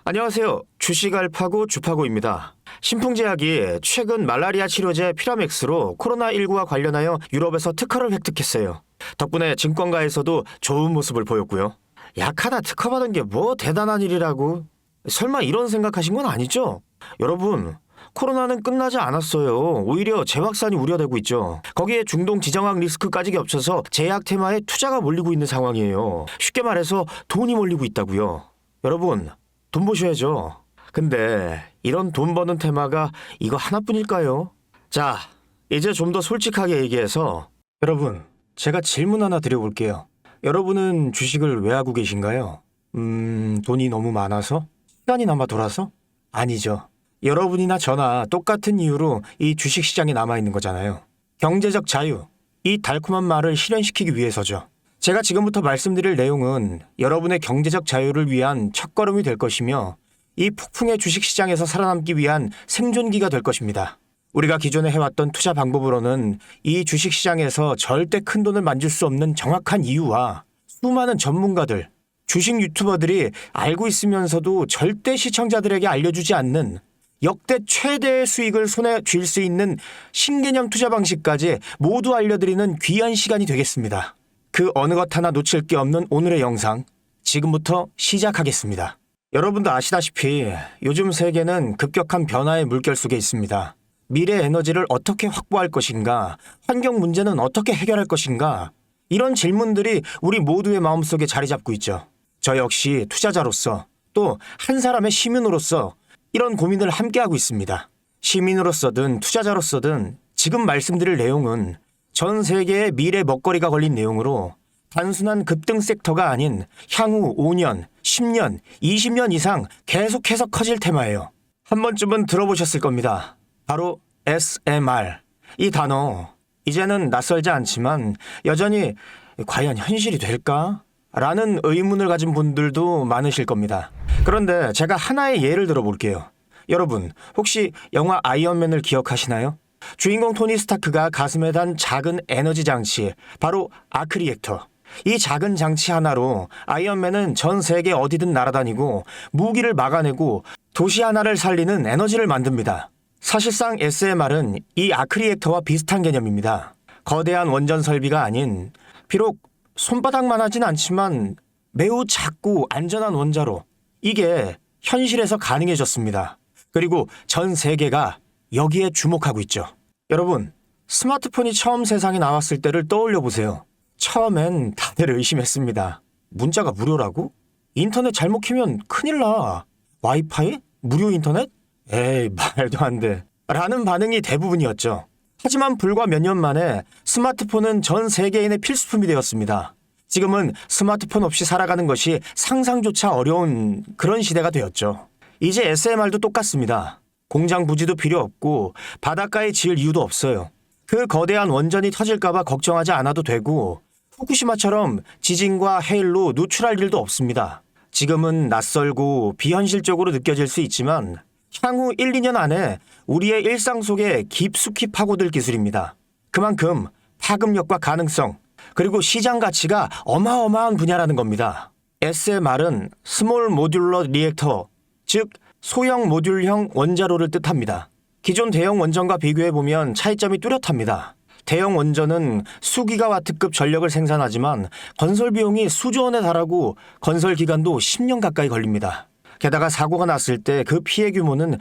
안녕하세요. 주식 알파고 주파고입니다. 신풍제약이 최근 말라리아 치료제 피라맥스로 코로나19와 관련하여 유럽에서 특허를 획득했어요. 덕분에 증권가에서도 좋은 모습을 보였고요. 약 하나 특허받은 게 뭐 대단한 일이라고? 설마 이런 생각하신 건 아니죠? 여러분, 코로나는 끝나지 않았어요. 오히려 재확산이 우려되고 있죠. 거기에 중동 지정학 리스크까지 겹쳐서 제약 테마에 투자가 몰리고 있는 상황이에요. 쉽게 말해서 돈이 몰리고 있다고요. 여러분, 돈 보셔야죠. 근데 이런 돈 버는 테마가 이거 하나뿐일까요? 자, 이제 좀 더 솔직하게 얘기해서 여러분, 제가 질문 하나 드려볼게요. 여러분은 주식을 왜 하고 계신가요? 돈이 너무 많아서? 시간이 남아 돌아서? 아니죠. 여러분이나 저나 똑같은 이유로 이 주식시장에 남아있는 거잖아요. 경제적 자유, 이 달콤한 말을 실현시키기 위해서죠. 제가 지금부터 말씀드릴 내용은 여러분의 경제적 자유를 위한 첫걸음이 될 것이며 이 폭풍의 주식시장에서 살아남기 위한 생존기가 될 것입니다. 우리가 기존에 해왔던 투자 방법으로는 이 주식시장에서 절대 큰 돈을 만질 수 없는 정확한 이유와 수많은 전문가들, 주식 유튜버들이 알고 있으면서도 절대 시청자들에게 알려주지 않는 역대 최대의 수익을 손에 쥘 수 있는 신개념 투자 방식까지 모두 알려드리는 귀한 시간이 되겠습니다. 그 어느 것 하나 놓칠 게 없는 오늘의 영상, 지금부터 시작하겠습니다. 여러분도 아시다시피 요즘 세계는 급격한 변화의 물결 속에 있습니다. 미래 에너지를 어떻게 확보할 것인가, 환경 문제는 어떻게 해결할 것인가, 이런 질문들이 우리 모두의 마음속에 자리 잡고 있죠. 저 역시 투자자로서 또 한 사람의 시민으로서 이런 고민을 함께하고 있습니다. 시민으로서든 투자자로서든 지금 말씀드릴 내용은 전 세계의 미래 먹거리가 걸린 내용으로 단순한 급등 섹터가 아닌 향후 5년, 10년, 20년 이상 계속해서 커질 테마예요. 한 번쯤은 들어보셨을 겁니다. 바로 SMR. 이 단어, 이제는 낯설지 않지만 여전히 과연 현실이 될까? 라는 의문을 가진 분들도 많으실 겁니다. 그런데 제가 하나의 예를 들어볼게요. 여러분, 혹시 영화 아이언맨을 기억하시나요? 주인공 토니 스타크가 가슴에 단 작은 에너지 장치, 바로 아크 리액터. 이 작은 장치 하나로 아이언맨은 전 세계 어디든 날아다니고 무기를 막아내고 도시 하나를 살리는 에너지를 만듭니다. 사실상 SMR은 이 아크 리액터와 비슷한 개념입니다. 거대한 원전 설비가 아닌, 비록 손바닥만 하진 않지만 매우 작고 안전한 원자로 이게 현실에서 가능해졌습니다. 그리고 전 세계가 여기에 주목하고 있죠. 여러분, 스마트폰이 처음 세상에 나왔을 때를 떠올려 보세요. 처음엔 다들 의심했습니다. 문자가 무료라고? 인터넷 잘못 키면 큰일 나. 와이파이? 무료 인터넷? 에이, 말도 안 돼. 라는 반응이 대부분이었죠. 하지만 불과 몇 년 만에 스마트폰은 전 세계인의 필수품이 되었습니다. 지금은 스마트폰 없이 살아가는 것이 상상조차 어려운 그런 시대가 되었죠. 이제 SMR도 똑같습니다. 공장 부지도 필요 없고 바닷가에 지을 이유도 없어요. 그 거대한 원전이 터질까봐 걱정하지 않아도 되고 후쿠시마처럼 지진과 해일로 누출할 일도 없습니다. 지금은 낯설고 비현실적으로 느껴질 수 있지만 향후 1, 2년 안에 우리의 일상 속에 깊숙이 파고들 기술입니다. 그만큼 파급력과 가능성, 그리고 시장 가치가 어마어마한 분야라는 겁니다. SMR은 스몰 모듈러 리액터, 즉 소형 모듈형 원자로를 뜻합니다. 기존 대형 원전과 비교해보면 차이점이 뚜렷합니다. 대형 원전은 수기가와트급 전력을 생산하지만 건설 비용이 수조 원에 달하고 건설 기간도 10년 가까이 걸립니다. 게다가 사고가 났을 때 그 피해 규모는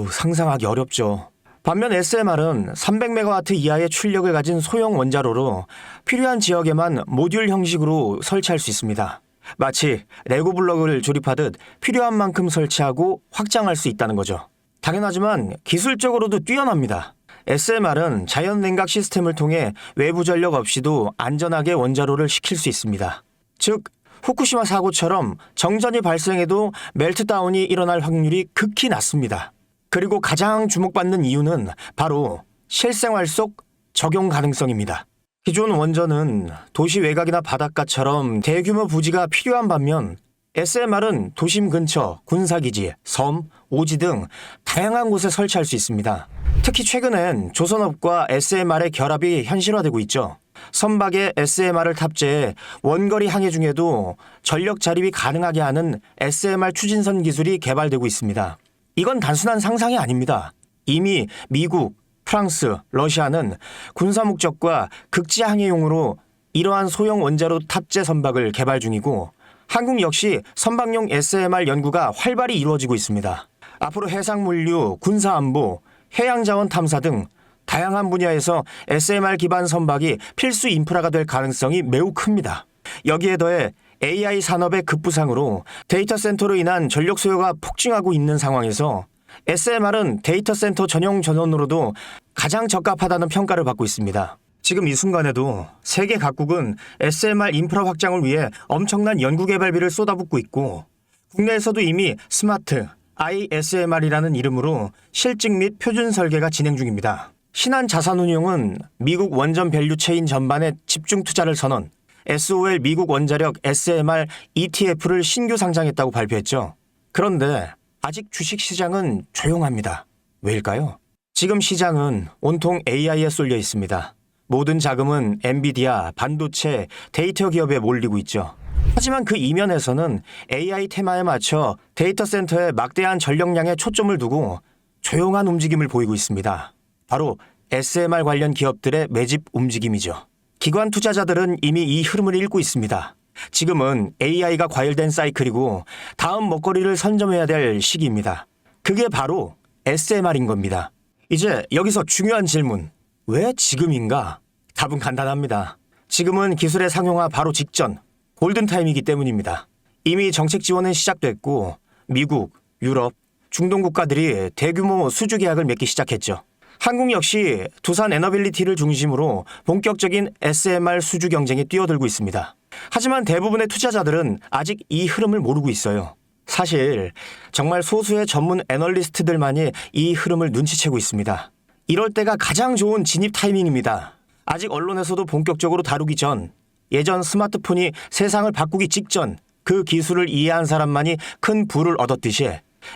상상하기 어렵죠. 반면 SMR은 300메가와트 이하의 출력을 가진 소형 원자로로 필요한 지역에만 모듈 형식으로 설치할 수 있습니다. 마치 레고 블록을 조립하듯 필요한 만큼 설치하고 확장할 수 있다는 거죠. 당연하지만 기술적으로도 뛰어납니다. SMR은 자연 냉각 시스템을 통해 외부 전력 없이도 안전하게 원자로를 식힐 수 있습니다. 즉, 후쿠시마 사고처럼 정전이 발생해도 멜트다운이 일어날 확률이 극히 낮습니다. 그리고 가장 주목받는 이유는 바로 실생활 속 적용 가능성입니다. 기존 원전은 도시 외곽이나 바닷가처럼 대규모 부지가 필요한 반면 SMR은 도심 근처, 군사기지, 섬, 오지 등 다양한 곳에 설치할 수 있습니다. 특히 최근엔 조선업과 SMR의 결합이 현실화되고 있죠. 선박에 SMR을 탑재해 원거리 항해 중에도 전력 자립이 가능하게 하는 SMR 추진선 기술이 개발되고 있습니다. 이건 단순한 상상이 아닙니다. 이미 미국, 프랑스, 러시아는 군사 목적과 극지 항해용으로 이러한 소형 원자로 탑재 선박을 개발 중이고 한국 역시 선박용 SMR 연구가 활발히 이루어지고 있습니다. 앞으로 해상물류, 군사안보, 해양자원 탐사 등 다양한 분야에서 SMR 기반 선박이 필수 인프라가 될 가능성이 매우 큽니다. 여기에 더해 AI 산업의 급부상으로 데이터 센터로 인한 전력 수요가 폭증하고 있는 상황에서 SMR은 데이터 센터 전용 전원으로도 가장 적합하다는 평가를 받고 있습니다. 지금 이 순간에도 세계 각국은 SMR 인프라 확장을 위해 엄청난 연구개발비를 쏟아붓고 있고 국내에서도 이미 스마트 ISMR이라는 이름으로 실증 및 표준 설계가 진행 중입니다. 신한자산운용은 미국 원전 밸류 체인 전반에 집중 투자를 선언, SOL 미국 원자력 SMR ETF를 신규 상장했다고 발표했죠. 그런데 아직 주식시장은 조용합니다. 왜일까요? 지금 시장은 온통 AI에 쏠려 있습니다. 모든 자금은 엔비디아, 반도체, 데이터 기업에 몰리고 있죠. 하지만 그 이면에서는 AI 테마에 맞춰 데이터 센터에 막대한 전력량에 초점을 두고 조용한 움직임을 보이고 있습니다. 바로 SMR 관련 기업들의 매집 움직임이죠. 기관 투자자들은 이미 이 흐름을 읽고 있습니다. 지금은 AI가 과열된 사이클이고 다음 먹거리를 선점해야 될 시기입니다. 그게 바로 SMR인 겁니다. 이제 여기서 중요한 질문. 왜 지금인가? 답은 간단합니다. 지금은 기술의 상용화 바로 직전, 골든타임이기 때문입니다. 이미 정책 지원은 시작됐고 미국, 유럽, 중동 국가들이 대규모 수주 계약을 맺기 시작했죠. 한국 역시 두산 에너빌리티를 중심으로 본격적인 SMR 수주 경쟁에 뛰어들고 있습니다. 하지만 대부분의 투자자들은 아직 이 흐름을 모르고 있어요. 사실 정말 소수의 전문 애널리스트들만이 이 흐름을 눈치채고 있습니다. 이럴 때가 가장 좋은 진입 타이밍입니다. 아직 언론에서도 본격적으로 다루기 전, 예전 스마트폰이 세상을 바꾸기 직전 그 기술을 이해한 사람만이 큰 부를 얻었듯이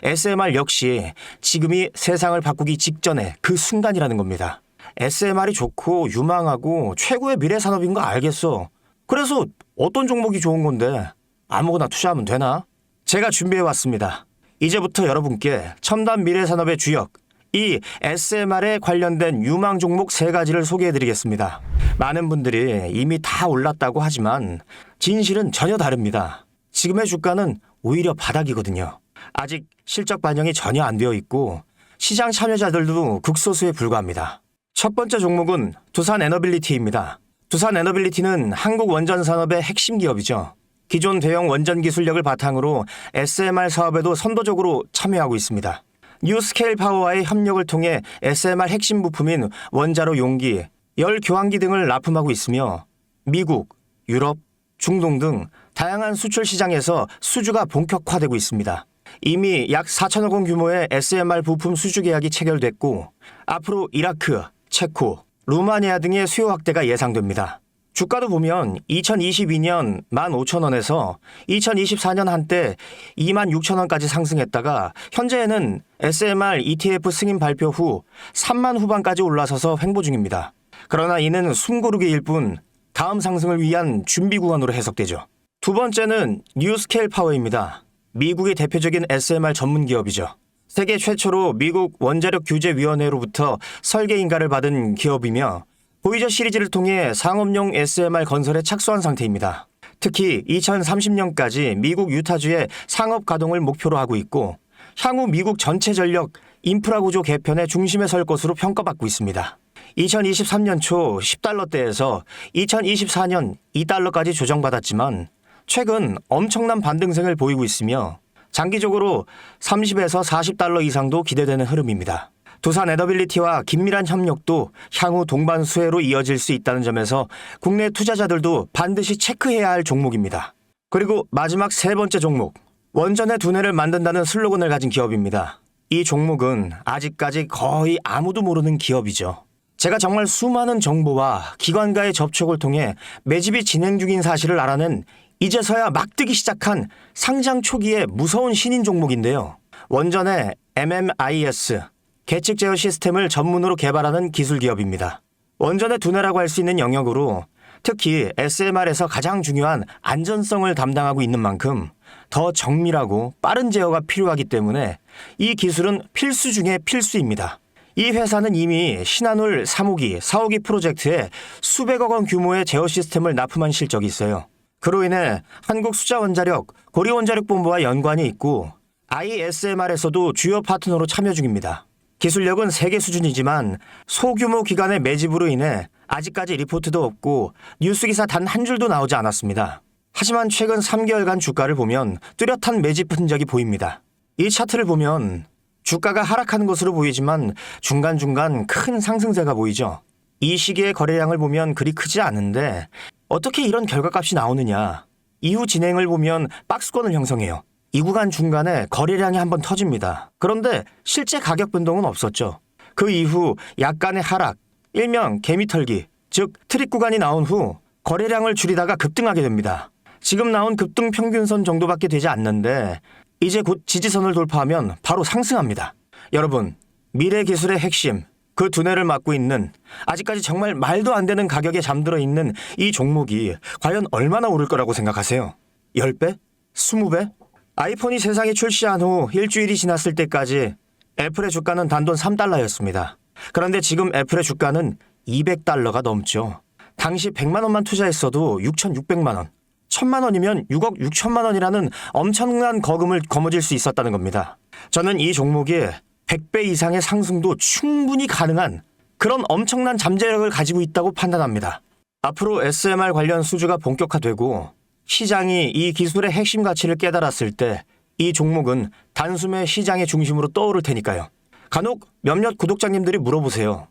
SMR 역시 지금이 세상을 바꾸기 직전의 그 순간이라는 겁니다. SMR이 좋고 유망하고 최고의 미래 산업인 거 알겠어. 그래서 어떤 종목이 좋은 건데 아무거나 투자하면 되나? 제가 준비해왔습니다. 이제부터 여러분께 첨단 미래 산업의 주역, 이 SMR에 관련된 유망 종목 3가지를 소개해드리겠습니다. 많은 분들이 이미 다 올랐다고 하지만 진실은 전혀 다릅니다. 지금의 주가는 오히려 바닥이거든요. 아직 실적 반영이 전혀 안 되어 있고 시장 참여자들도 극소수에 불과합니다. 첫 번째 종목은 두산 에너빌리티입니다. 두산 에너빌리티는 한국 원전 산업의 핵심 기업이죠. 기존 대형 원전 기술력을 바탕으로 SMR 사업에도 선도적으로 참여하고 있습니다. 뉴스케일 파워와의 협력을 통해 SMR 핵심 부품인 원자로 용기, 열 교환기 등을 납품하고 있으며 미국, 유럽, 중동 등 다양한 수출 시장에서 수주가 본격화되고 있습니다. 이미 약 4천억 원 규모의 SMR 부품 수주 계약이 체결됐고 앞으로 이라크, 체코, 루마니아 등의 수요 확대가 예상됩니다. 주가도 보면 2022년 15,000원에서 2024년 한때 26,000원까지 상승했다가 현재는 SMR ETF 승인 발표 후 3만 후반까지 올라서서 횡보 중입니다. 그러나 이는 숨고르기일 뿐 다음 상승을 위한 준비 구간으로 해석되죠. 두 번째는 뉴스케일 파워입니다. 미국의 대표적인 SMR 전문 기업이죠. 세계 최초로 미국 원자력 규제위원회로부터 설계 인가를 받은 기업이며 보이저 시리즈를 통해 상업용 SMR 건설에 착수한 상태입니다. 특히 2030년까지 미국 유타주의 상업 가동을 목표로 하고 있고 향후 미국 전체 전력 인프라 구조 개편의 중심에 설 것으로 평가받고 있습니다. 2023년 초 10달러대에서 2024년 2달러까지 조정받았지만 최근 엄청난 반등세를 보이고 있으며 장기적으로 30에서 40달러 이상도 기대되는 흐름입니다. 두산 에너빌리티와 긴밀한 협력도 향후 동반 수혜로 이어질 수 있다는 점에서 국내 투자자들도 반드시 체크해야 할 종목입니다. 그리고 마지막 3번째 종목, 원전의 두뇌를 만든다는 슬로건을 가진 기업입니다. 이 종목은 아직까지 거의 아무도 모르는 기업이죠. 제가 정말 수많은 정보와 기관과의 접촉을 통해 매집이 진행 중인 사실을 알아낸 이제서야 막 뜨기 시작한 상장 초기의 무서운 신인 종목인데요. 원전의 MMIS, 계측 제어 시스템을 전문으로 개발하는 기술 기업입니다. 원전의 두뇌라고 할 수 있는 영역으로 특히 SMR에서 가장 중요한 안전성을 담당하고 있는 만큼 더 정밀하고 빠른 제어가 필요하기 때문에 이 기술은 필수 중에 필수입니다. 이 회사는 이미 신한울 3호기, 4호기 프로젝트에 수백억 원 규모의 제어 시스템을 납품한 실적이 있어요. 그로 인해 한국수자원자력, 고리원자력본부와 연관이 있고 ISMR에서도 주요 파트너로 참여 중입니다. 기술력은 세계 수준이지만 소규모 기관의 매집으로 인해 아직까지 리포트도 없고 뉴스기사 단 한 줄도 나오지 않았습니다. 하지만 최근 3개월간 주가를 보면 뚜렷한 매집 흔적이 보입니다. 이 차트를 보면 주가가 하락하는 것으로 보이지만 중간중간 큰 상승세가 보이죠. 이 시기의 거래량을 보면 그리 크지 않은데 어떻게 이런 결과값이 나오느냐. 이후 진행을 보면 박스권을 형성해요. 이 구간 중간에 거래량이 한번 터집니다. 그런데 실제 가격 변동은 없었죠. 그 이후 약간의 하락, 일명 개미털기, 즉 트릭 구간이 나온 후 거래량을 줄이다가 급등하게 됩니다. 지금 나온 급등 평균선 정도밖에 되지 않는데 이제 곧 지지선을 돌파하면 바로 상승합니다. 여러분, 미래 기술의 핵심, 그 두뇌를 맡고 있는 아직까지 정말 말도 안 되는 가격에 잠들어 있는 이 종목이 과연 얼마나 오를 거라고 생각하세요? 10배? 20배? 아이폰이 세상에 출시한 후 일주일이 지났을 때까지 애플의 주가는 단돈 3달러였습니다. 그런데 지금 애플의 주가는 200달러가 넘죠. 당시 100만 원만 투자했어도 6,600만 원. 1,000만 원이면 6억 6천만 원이라는 엄청난 거금을 거머쥘 수 있었다는 겁니다. 저는 이 종목이 100배 이상의 상승도 충분히 가능한 그런 엄청난 잠재력을 가지고 있다고 판단합니다. 앞으로 SMR 관련 수주가 본격화되고 시장이 이 기술의 핵심 가치를 깨달았을 때 이 종목은 단숨에 시장의 중심으로 떠오를 테니까요. 간혹 몇몇 구독자님들이 물어보세요.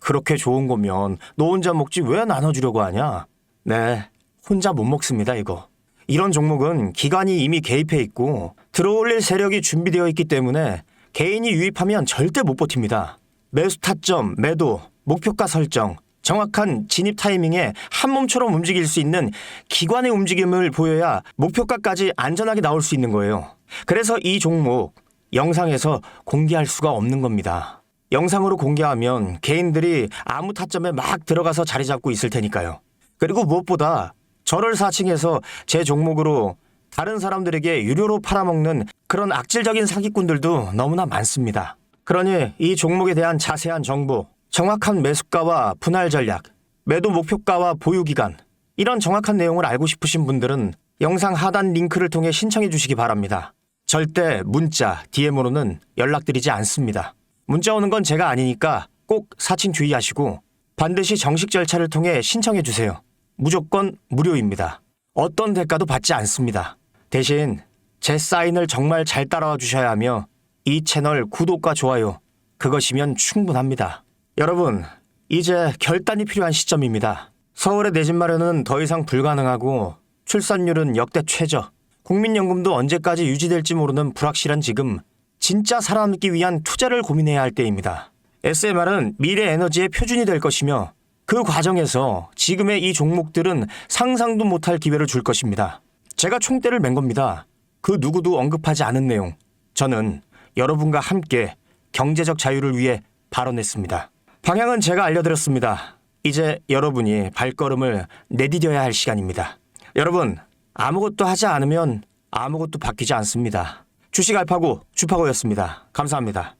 그렇게 좋은 거면 너 혼자 먹지 왜 나눠주려고 하냐? 네, 혼자 못 먹습니다, 이거. 이런 종목은 기관이 이미 개입해 있고 들어올릴 세력이 준비되어 있기 때문에 개인이 유입하면 절대 못 버팁니다. 매수 타점, 매도, 목표가 설정, 정확한 진입 타이밍에 한 몸처럼 움직일 수 있는 기관의 움직임을 보여야 목표가까지 안전하게 나올 수 있는 거예요. 그래서 이 종목 영상에서 공개할 수가 없는 겁니다. 영상으로 공개하면 개인들이 아무 타점에 막 들어가서 자리 잡고 있을 테니까요. 그리고 무엇보다 저를 사칭해서 제 종목으로 다른 사람들에게 유료로 팔아먹는 그런 악질적인 사기꾼들도 너무나 많습니다. 그러니 이 종목에 대한 자세한 정보, 정확한 매수가와 분할 전략, 매도 목표가와 보유 기간, 이런 정확한 내용을 알고 싶으신 분들은 영상 하단 링크를 통해 신청해 주시기 바랍니다. 절대 문자, DM으로는 연락드리지 않습니다. 문자 오는 건 제가 아니니까 꼭 사칭 주의하시고 반드시 정식 절차를 통해 신청해 주세요. 무조건 무료입니다. 어떤 대가도 받지 않습니다. 대신 제 사인을 정말 잘 따라와 주셔야 하며 이 채널 구독과 좋아요, 그것이면 충분합니다. 여러분, 이제 결단이 필요한 시점입니다. 서울의 내 집 마련은 더 이상 불가능하고 출산율은 역대 최저, 국민연금도 언제까지 유지될지 모르는 불확실한 지금 진짜 살아남기 위한 투자를 고민해야 할 때입니다. SMR은 미래 에너지의 표준이 될 것이며 그 과정에서 지금의 이 종목들은 상상도 못할 기회를 줄 것입니다. 제가 총대를 맨 겁니다. 그 누구도 언급하지 않은 내용. 저는 여러분과 함께 경제적 자유를 위해 발언했습니다. 방향은 제가 알려드렸습니다. 이제 여러분이 발걸음을 내디뎌야 할 시간입니다. 여러분, 아무것도 하지 않으면 아무것도 바뀌지 않습니다. 주식 알파고 주파고였습니다. 감사합니다.